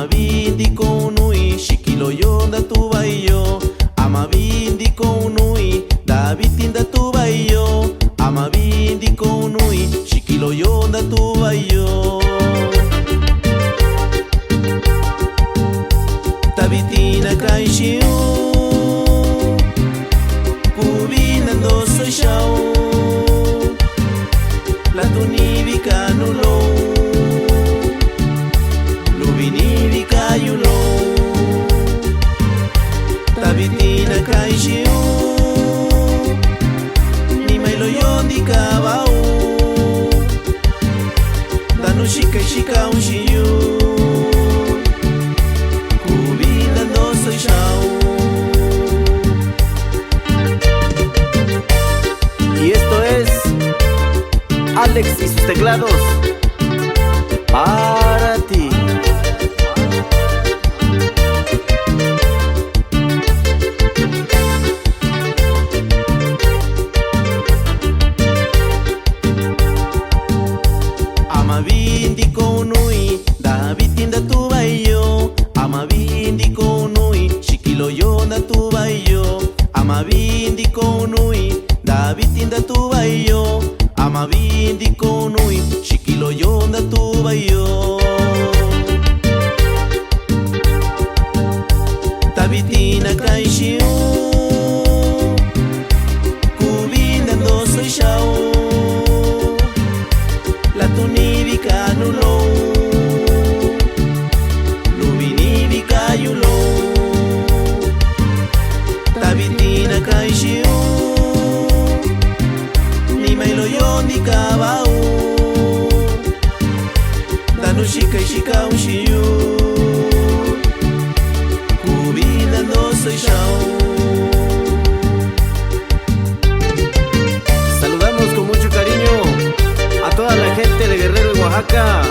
Amavindi konui shikilo yonda tubayo. Amavindi konui Davitinda tubayo. Amavindi konui shikilo yonda tubayo. Davitina kaishiu Kubina ndo soy shao. La tunibi kanulo Lubinibi kayulo. Tabitina kaishiu Ni mailo yondi kabao. Danu shika shika unshiyu Kubina ndo soy shao. Y esto es Alex y sus teclados para ti. Amavindi konui Davitinda tubayo. Amavindi konui shikilo yonda tubayo. Amavindi konui Davitinda tubayo. Amavindi konui shikilo yonda tubayo. Davitina kaishiu Kubinda ndo soy shao. La tunibi kanulo Lubinibi kayulo. Davitina kaishiu Ni mailo yondi kabao. Danu shika shika unshiyu Kubina no soy shao. Saludamos con mucho cariño a toda la gente de Guerrero y Oaxaca.